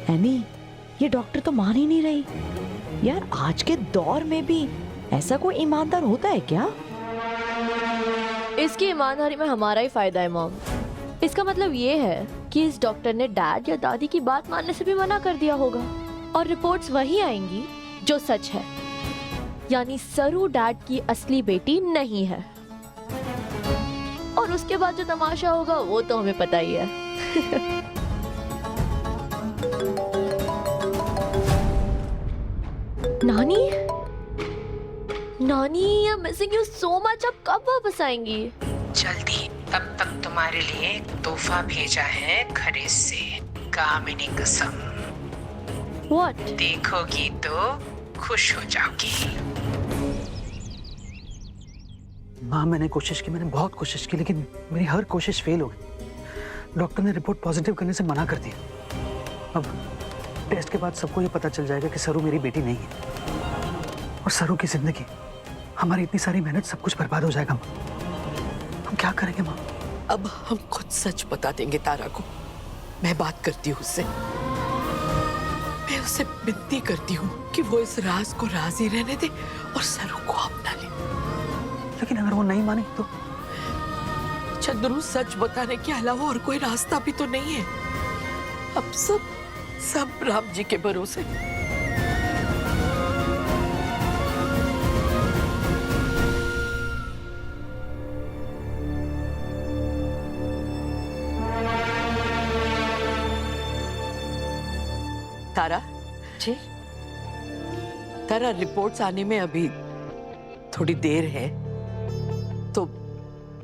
Any, ये doctor तो मान ही नहीं रही। यार आज के दौर में भी ऐसा कोई ईमानदार होता है क्या? इसकी ईमानदारी में हमारा ही फायदा है मॉम। इसका मतलब ये है कि इस डॉक्टर ने डैड या दादी की बात मानने से भी मना कर दिया होगा और रिपोर्ट्स वही आएंगी जो सच है, यानी सरू डैड की असली बेटी नहीं है। और उसके बाद जो तमाशा होगा वो तो हमें पता ही है। नानी, नानी I am missing you so much. अब कब वापस आएंगी? जल्दी, तब तक तुम्हारे लिए एक तोहफा भेजा है खरीद से, कामिनी कसम। What? देखोगी तो खुश हो जाओगी। माँ, मैंने कोशिश की, मैंने बहुत कोशिश की, लेकिन मेरी हर कोशिश फेल हो गई। डॉक्टर ने रिपोर्ट पॉजिटिव करने से मना कर दिया। अब टेस्ट के बाद सबको ये पता चल जाएगा कि सरू मेरी बेटी नहीं है, और सरू की जिंदगी, हमारी इतनी सारी मेहनत, सब कुछ बर्बाद हो जाएगा। हम क्या करेंगे माँ? अब हम खुद सच बता देंगे तारा को। मैं बात करती हूँ उससे, मैं उससे विनती करती हूँ कि वो इस राज को राज ही रहने दे और सरू को अपना ले। लेकिन अगर वो नहीं माने तो? चंद्रू, सच बताने के अलावा और कोई रास्ता भी तो नहीं है। अब सब राम जी के भरोसे। तारा जी? तारा, रिपोर्ट्स आने में अभी थोड़ी देर है, तो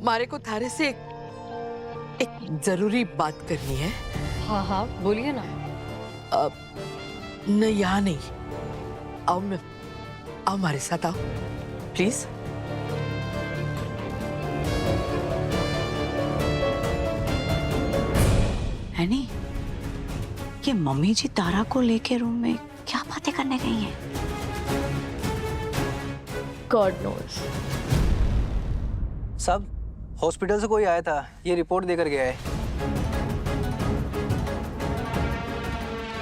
मारे को थारे से एक जरूरी बात करनी है। हाँ हाँ बोलिए ना। न यहाँ नहीं, आओ हमारे साथ आओ प्लीज। एनी, ये मम्मी जी तारा को लेके रूम में क्या बातें करने गई हैं? God knows. सब हॉस्पिटल से कोई आया था, ये रिपोर्ट देकर गया है।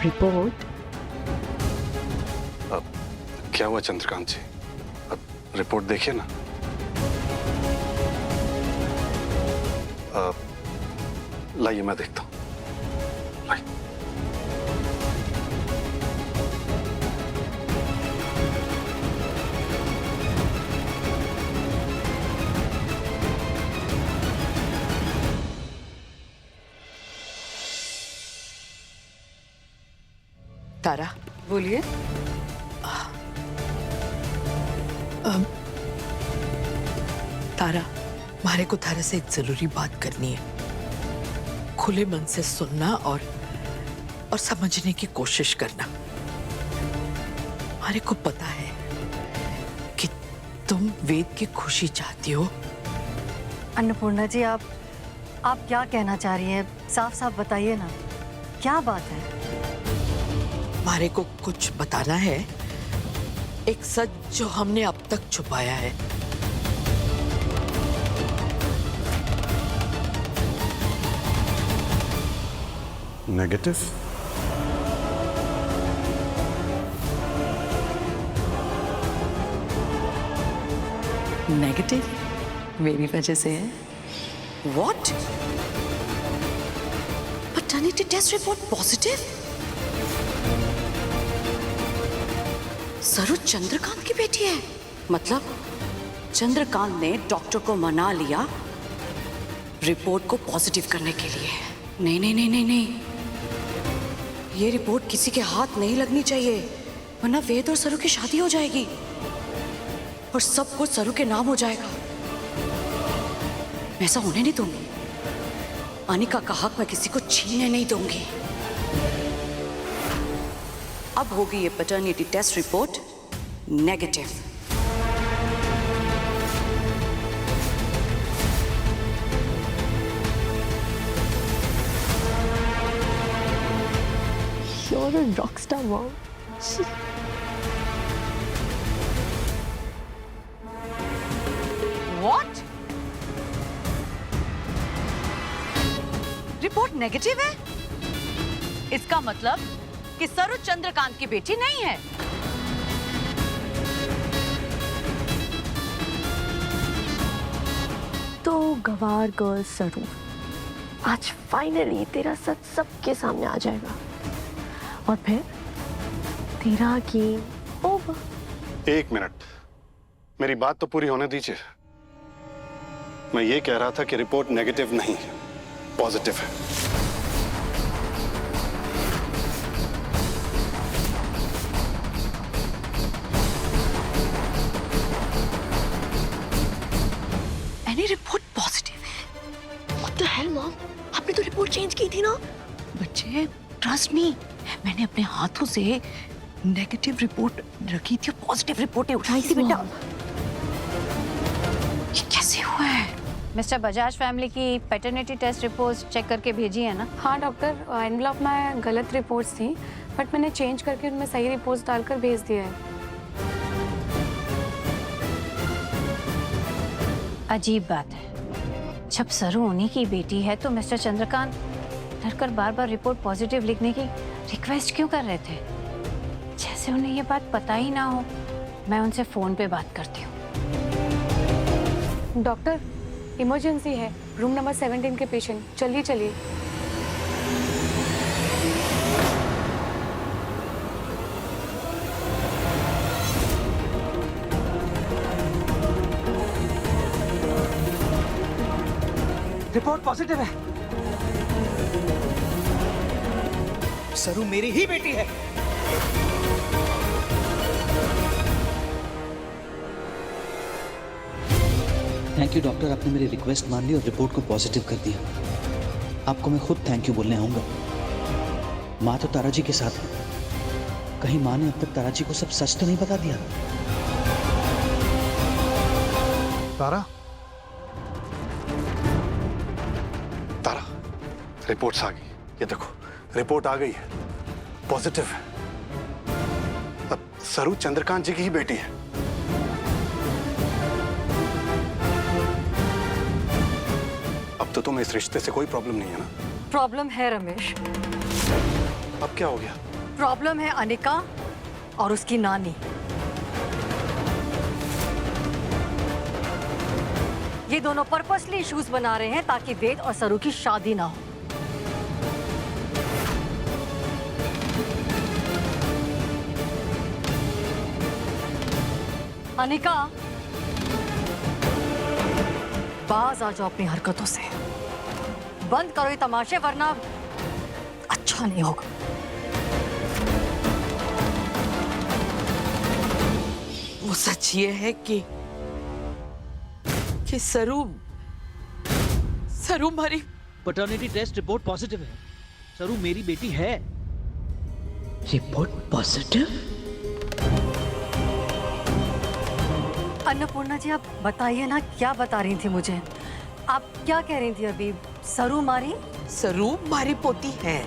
रिपोर्ट? अब क्या हुआ चंद्रकांत जी? अब रिपोर्ट देखिए ना। लाइए मैं देखता हूँ। लाइए। तारा, बोलिए। तारा, मारे को थारे से एक जरूरी बात करनी है। खुले मन से सुनना और समझने की कोशिश करना। मारे को पता है कि तुम वेद की खुशी चाहती हो। अन्नपूर्णा जी, आप क्या कहना चाह रही हैं? साफ साफ बताइए ना, क्या बात है? मारे को कुछ बताना है, एक सच जो हमने अब तक छुपाया है। नेगेटिव? नेगेटिव मेरी वजह से है। What? Paternity test report positive? Saru Chandrakant की बेटी है? मतलब चंद्रकांत ने डॉक्टर को मना लिया रिपोर्ट को पॉजिटिव करने के लिए। नहीं नहीं नहीं नहीं नहीं, ये रिपोर्ट किसी के हाथ नहीं लगनी चाहिए, वरना वेद और सरू की शादी हो जाएगी और सब कुछ सरू के नाम हो जाएगा। मैं ऐसा होने नहीं दूंगी। अनिका का हक मैं किसी को छीनने नहीं दूंगी। अब होगी ये paternity test report negative. You're a rockstar, mom. What? Report negative है? इसका मतलब कि सरू चंद्रकांत की बेटी नहीं है। तो गवार गर्ल सरू, आज फाइनली तेरा सच सबके सामने आ जाएगा और फिर तेरा गेम ओवर। 1 मिनट, मेरी बात तो पूरी होने दीजिए। मैं ये कह रहा था कि रिपोर्ट नेगेटिव नहीं है, पॉजिटिव है। एनी रिपोर्ट पॉजिटिव है। व्हाट द हेल मॉम, आपने तो रिपोर्ट चेंज की थी ना। बच्चे ट्रस्ट मी, मैंने अपने हाथों से नेगेटिव रिपोर्ट रखी थी, पॉजिटिव रिपोर्टें उठाई थी बेटा। ये कैसे हुआ है? मिस्टर बजाज फैमिली की पैटर्निटी टेस्ट रिपोर्ट चेक करके भेजी है ना? हाँ डॉक्टर, एनवलप में गलत रिपोर्ट्स थी बट मैंने चेंज करके उनमें सही रिपोर्ट्स डालकर भेज दिया है। अजीब बात है, जब सरू उन्हीं की बेटी है तो मिस्टर चंद्रकांत डरकर बार बार रिपोर्ट पॉजिटिव लिखने की रिक्वेस्ट क्यों कर रहे थे? जैसे उन्हें ये बात पता ही ना हो। मैं उनसे फोन पे बात करती हूँ। डॉक्टर, इमरजेंसी है, रूम नंबर 17 के पेशेंट, चलिए चलिए। रिपोर्ट पॉजिटिव है। सरू मेरी ही बेटी है। थैंक यू डॉक्टर, आपने मेरी रिक्वेस्ट मान ली और रिपोर्ट को पॉजिटिव कर दिया। आपको मैं खुद थैंक यू बोलने आऊंगा। माँ तो तारा जी के साथ है, कहीं माँ ने अब तक तारा जी को सब सच तो नहीं बता दिया? तारा, तारा, रिपोर्ट्स आ गई। ये देखो, रिपोर्ट आ गई है, पॉजिटिव है। अब सरू चंद्रकांत जी की ही बेटी है। अब तो तुम्हें इस रिश्ते से कोई प्रॉब्लम नहीं है ना? प्रॉब्लम है रमेश, अब क्या हो गया? प्रॉब्लम है अनिका और उसकी नानी। ये दोनों पर्पसली इश्यूज बना रहे हैं ताकि वेद और सरू की शादी ना हो। अनिका, बाज आ जाओ अपनी हरकतों से। बंद करो ये तमाशे वरना अच्छा नहीं होगा। वो सच ये है कि सरू हमारी पैटर्निटी टेस्ट रिपोर्ट पॉजिटिव है। सरू मेरी बेटी है। Report positive? अन्नपूर्णा जी, आप बताइए ना, क्या बता रही थी मुझे? आप क्या कह रही थी अभी? सरू हमारी पोती है,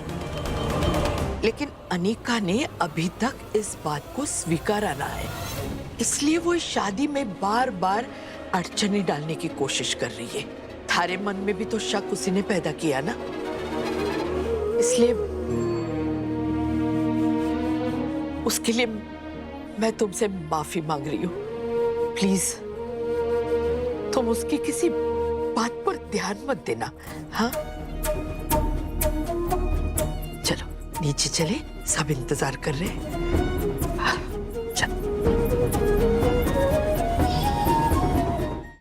लेकिन अनिका ने अभी तक इस बात को स्वीकारा ना है, इसलिए वो इस शादी में बार बार अड़चने डालने की कोशिश कर रही है। थारे मन में भी तो शक उसी ने पैदा किया ना, इसलिए उसके लिए मैं तुमसे माफी मांग रही हूँ। प्लीज तुम उसकी किसी बात पर ध्यान मत देना। हाँ, चलो नीचे चले, सब इंतजार कर रहे हैं।